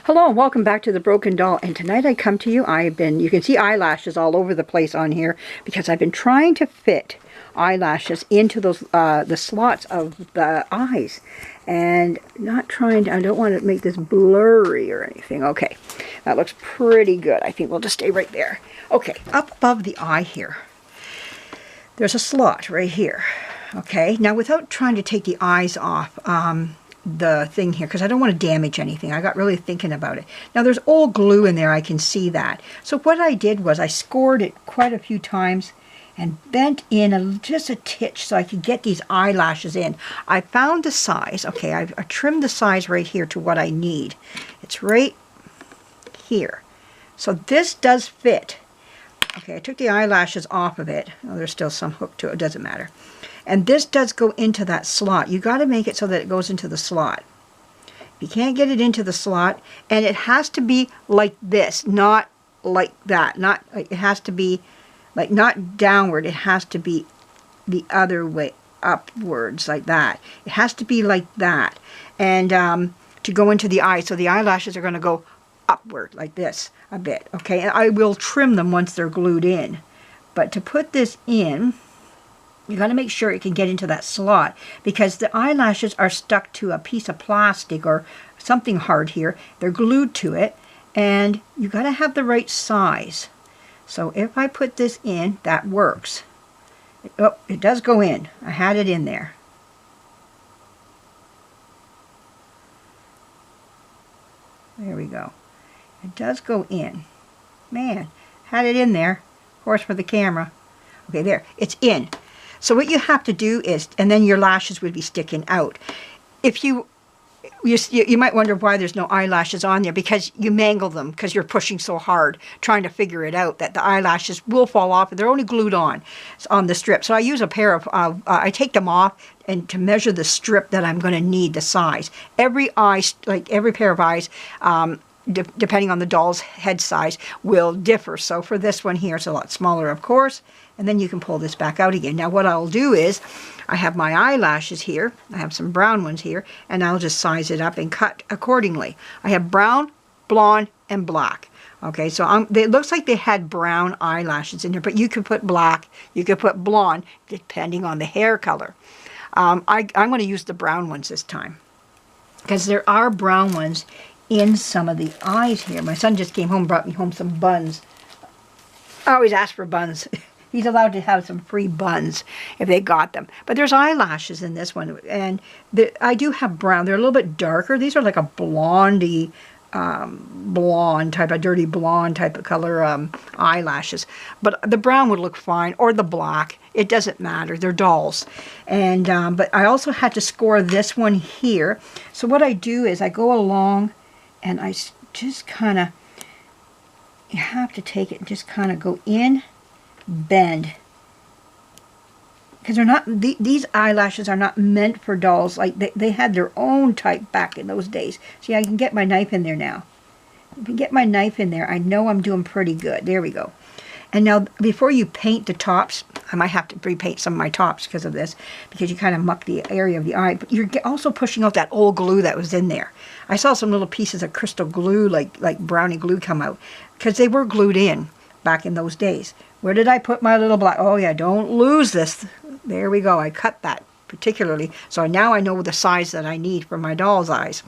Hello and welcome back to The Broken Doll, and tonight I come to you, you can see eyelashes all over the place on here because I've been trying to fit eyelashes into those the slots of the eyes, and I don't want to make this blurry or anything. Okay, that looks pretty good. I think we'll just stay right there. Okay, up above the eye here, there's a slot right here. Okay, now without trying to take the eyes off, the thing here, because I don't want to damage anything. I got really thinking about it. Now there's old glue in there, I can see that. So what I did was I scored it quite a few times and bent in just a titch so I could get these eyelashes in. I found the size. Okay, I trimmed the size right here to what I need. It's right here. So this does fit. Okay, I took the eyelashes off of it. Oh, there's still some hook to it. It doesn't matter. And this does go into that slot. You got to make it so that it goes into the slot. If you can't get it into the slot, and it has to be like this, not like that. It has to be like not downward. It has to be the other way, upwards, like that. It has to be like that, and to go into the eye. So the eyelashes are going to go upward like this a bit. Okay, and I will trim them once they're glued in. But to put this in, you got to make sure it can get into that slot, because the eyelashes are stuck to a piece of plastic or something hard here. They're glued to it, and you got to have the right size. So if I put this in, that works. Oh, it does go in. I had it in there. There we go. It does go in. Man, had it in there. Of course, for the camera. Okay, there. It's in. So what you have to do is, and then your lashes would be sticking out. If you might wonder why there's no eyelashes on there, because you mangle them because you're pushing so hard trying to figure it out that the eyelashes will fall off. They're only glued on the strip. So I use a pair of, I take them off and to measure the strip that I'm going to need, the size. Every eye, like every pair of eyes, depending on the doll's head size, will differ. So for this one here, it's a lot smaller, of course. And then you can pull this back out again. Now what I'll do is, I have my eyelashes here. I have some brown ones here. And I'll just size it up and cut accordingly. I have brown, blonde, and black. Okay, so it looks like they had brown eyelashes in there. But you could put black, you could put blonde, depending on the hair color. I'm going to use the brown ones this time, because there are brown ones in some of the eyes here. My son just came home, brought me home some buns. I always ask for buns. He's allowed to have some free buns if they got them. But there's eyelashes in this one, and I do have brown. They're a little bit darker. These are like a blondie, blonde type, a dirty blonde type of color eyelashes. But the brown would look fine, or the black. It doesn't matter. They're dolls. And but I also had to score this one here. So what I do is I go along, and I just kind of, you have to take it and just kind of go in, bend, because they're not, these eyelashes are not meant for dolls. Like they had their own type back in those days. See, I can get my knife in there now. If I get my knife in there, I know I'm doing pretty good. There we go. And now before you paint the tops, I might have to repaint some of my tops because of this, because you kind of muck the area of the eye, but you're also pushing out that old glue that was in there. I saw some little pieces of crystal glue, like brownie glue, come out, because they were glued in back in those days. Where did I put my little black? Oh yeah, don't lose this. There we go. I cut that particularly. So now I know the size that I need for my doll's eyes.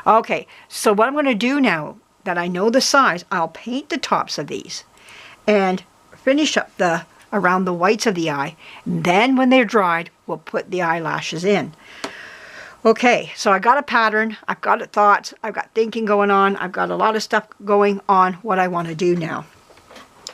Okay, so what I'm going to do now that I know the size, I'll paint the tops of these and finish up around the whites of the eye. And then when they're dried, we'll put the eyelashes in. Okay, so I got a pattern, I've got thoughts, I've got thinking going on, I've got a lot of stuff going on what I want to do now.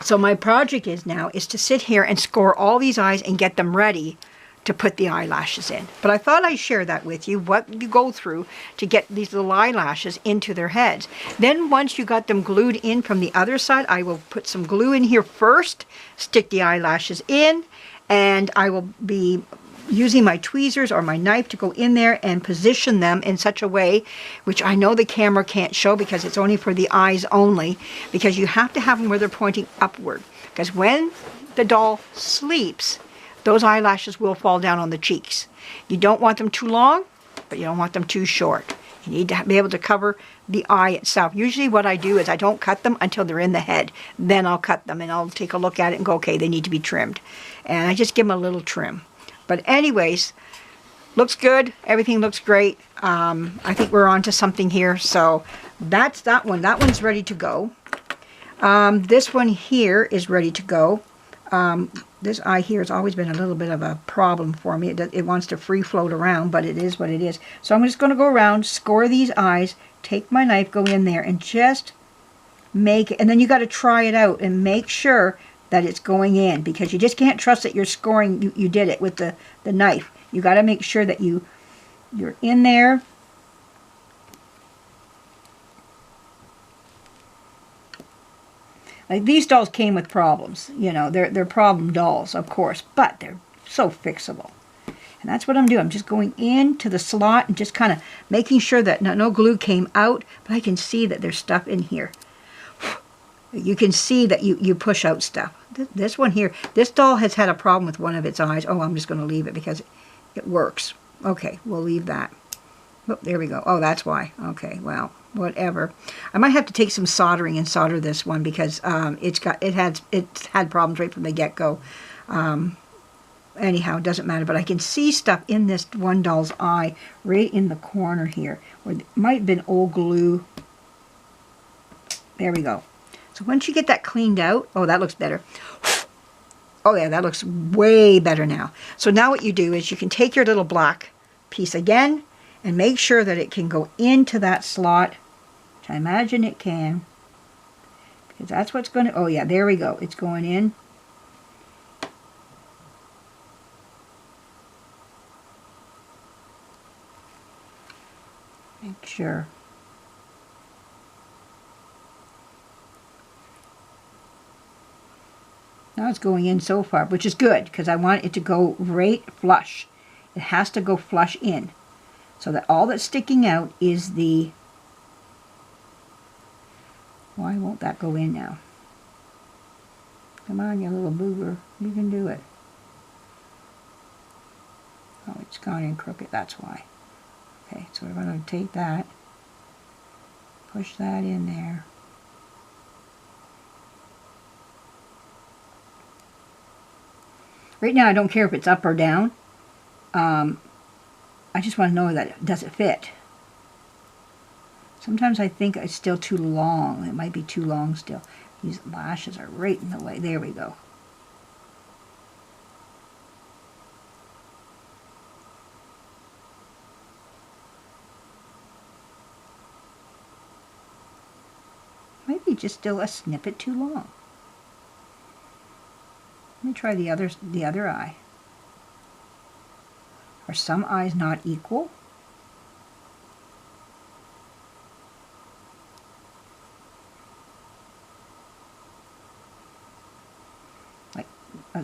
So my project is to sit here and score all these eyes and get them ready to put the eyelashes in. But I thought I'd share that with you, what you go through to get these little eyelashes into their heads. Then once you got them glued in from the other side, I will put some glue in here first, stick the eyelashes in, and I will be using my tweezers or my knife to go in there and position them in such a way, which I know the camera can't show because it's only for the eyes only, because you have to have them where they're pointing upward. Because when the doll sleeps, those eyelashes will fall down on the cheeks. You don't want them too long, but you don't want them too short. You need to be able to cover the eye itself. Usually what I do is I don't cut them until they're in the head. Then I'll cut them and I'll take a look at it and go, okay, they need to be trimmed. And I just give them a little trim. But anyways, looks good. Everything looks great. I think we're on to something here. So that's that one. That one's ready to go. This one here is ready to go. This eye here has always been a little bit of a problem for me. It wants to free float around, but it is what it is. So I'm just going to go around, score these eyes, take my knife, go in there, and just make it. And then you got to try it out and make sure that it's going in, because you just can't trust that you're scoring. You did it with the knife. You got to make sure that you're in there. Like, these dolls came with problems, you know, they're problem dolls, of course, but they're so fixable. And that's what I'm doing. I'm just going into the slot and just kind of making sure that no glue came out, but I can see that there's stuff in here. You can see that you push out stuff. This one here, this doll has had a problem with one of its eyes. Oh, I'm just going to leave it because it works. Okay, we'll leave that. Oh, there we go. Oh, that's why. Okay, well, whatever. I might have to take some soldering and solder this one because it's had problems right from the get-go. Anyhow, it doesn't matter. But I can see stuff in this one doll's eye right in the corner here, where it might have been old glue. There we go. So once you get that cleaned out, oh, that looks better. Oh yeah, that looks way better now. So now what you do is you can take your little black piece again and make sure that it can go into that slot, which I imagine it can, because that's what's going to, oh yeah, there we go. It's going in. Make sure. Now it's going in so far, which is good, because I want it to go right flush. It has to go flush in, so that all that's sticking out is the... Why won't that go in now? Come on, you little booger. You can do it. Oh, it's gone in crooked, that's why. Okay, so we're going to take that, push that in there. Right now I don't care if it's up or down. I just want to know that does it fit. Sometimes I think it's still too long. It might be too long still. These lashes are right in the way. There we go. Maybe just still a snippet too long. Let me try the other eye. Are some eyes not equal? Like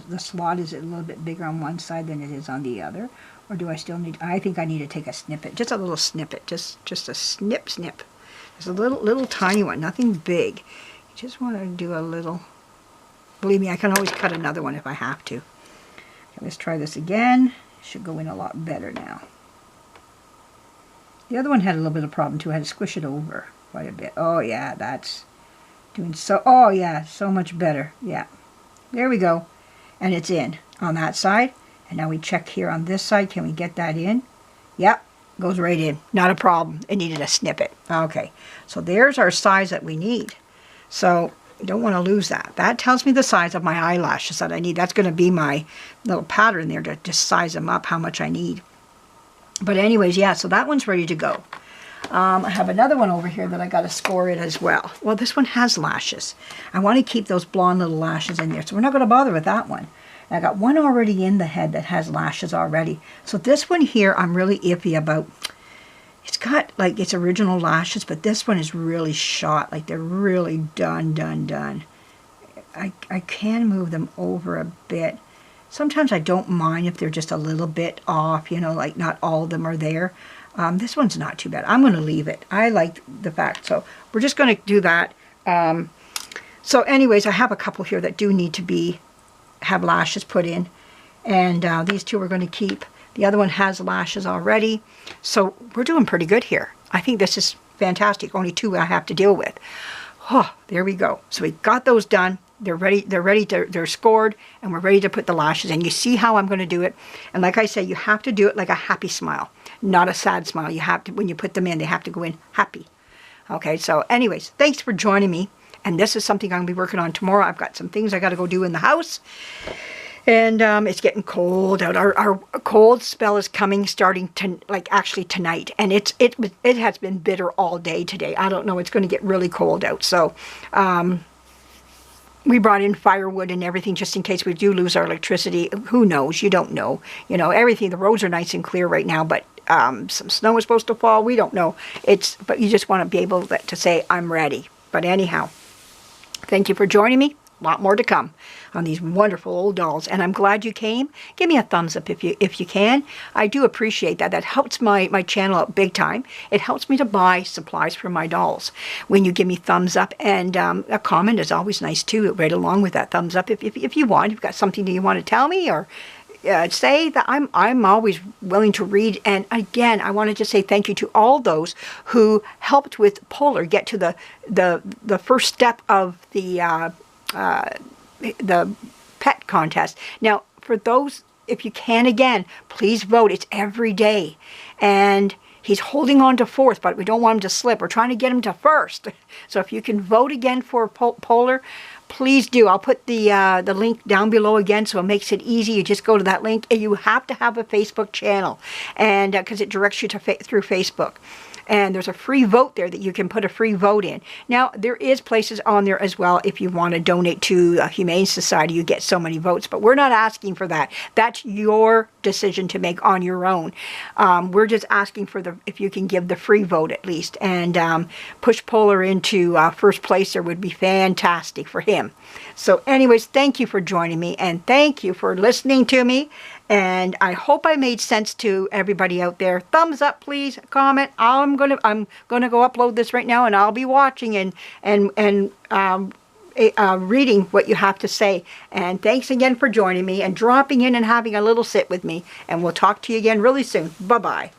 the slot is a little bit bigger on one side than it is on the other, or do I still need? I think I need to take a snippet, just a little snippet, just a snip. Just a little tiny one, nothing big. You just want to do a little. Believe me, I can always cut another one if I have to. Okay, let's try this again. It should go in a lot better now. The other one had a little bit of problem too. I had to squish it over quite a bit. Oh yeah, that's doing so. Oh yeah, so much better. Yeah, there we go. And it's in on that side. And now we check here on this side. Can we get that in? Yep, goes right in. Not a problem. It needed a snippet. Okay, so there's our size that we need. So you don't want to lose that. That tells me the size of my eyelashes that I need. That's going to be my little pattern there to just size them up how much I need. But anyways, yeah, so that one's ready to go. I have another one over here that I got to score it as well. Well, this one has lashes. I want to keep those blonde little lashes in there, so we're not going to bother with that one. And I got one already in the head that has lashes already. So this one here, I'm really iffy about. It's got, like, its original lashes, but this one is really shot. Like, they're really done. I can move them over a bit. Sometimes I don't mind if they're just a little bit off, you know, like not all of them are there. This one's not too bad. I'm going to leave it. I like the fact. So we're just going to do that. So anyways, I have a couple here that do need to have lashes put in. And these two we're going to keep. The other one has lashes already. So we're doing pretty good here. I think this is fantastic. Only 2 I have to deal with. Oh, there we go. So we got those done. They're ready. They're scored, and we're ready to put the lashes in. You see how I'm going to do it? And like I say, you have to do it like a happy smile, not a sad smile. You have to, when you put them in, they have to go in happy. Okay, so anyways, thanks for joining me. And this is something I'm going to be working on tomorrow. I've got some things I got to go do in the house. And it's getting cold out. Our cold spell is coming, starting to, like, actually tonight. And it has been bitter all day today. I don't know. It's going to get really cold out. So we brought in firewood and everything just in case we do lose our electricity. Who knows? You don't know. You know, everything. The roads are nice and clear right now, but some snow is supposed to fall. We don't know. But you just want to be able to say, I'm ready. But anyhow, thank you for joining me. A lot more to come on these wonderful old dolls, and I'm glad you came. Give me a thumbs up if you can. I do appreciate that. That helps my channel out big time. It helps me to buy supplies for my dolls when you give me thumbs up, and a comment is always nice too, right along with that thumbs up. If you want, if you've got something that you want to tell me or say, that I'm always willing to read. And again, I want to just say thank you to all those who helped with Polar get to the first step of the pet contest. Now, for those, if you can, again, please vote. It's every day. And he's holding on to 4th, but we don't want him to slip. We're trying to get him to 1st. So if you can vote again for Polar, please do. I'll put the link down below again, so it makes it easy. You just go to that link, and you have to have a Facebook channel, and because it directs you to through Facebook. And there's a free vote there that you can put a free vote in. Now, there is places on there as well if you want to donate to a Humane Society. You get so many votes, but we're not asking for that. That's your decision to make on your own. We're just asking for if you can give the free vote at least, and push Polar into 1st place. There would be fantastic for him. So anyways, thank you for joining me, and thank you for listening to me. And I hope I made sense to everybody out there. Thumbs up, please. Comment. I'm gonna go upload this right now, and I'll be watching and reading what you have to say. And thanks again for joining me and dropping in and having a little sit with me. And we'll talk to you again really soon. Bye-bye.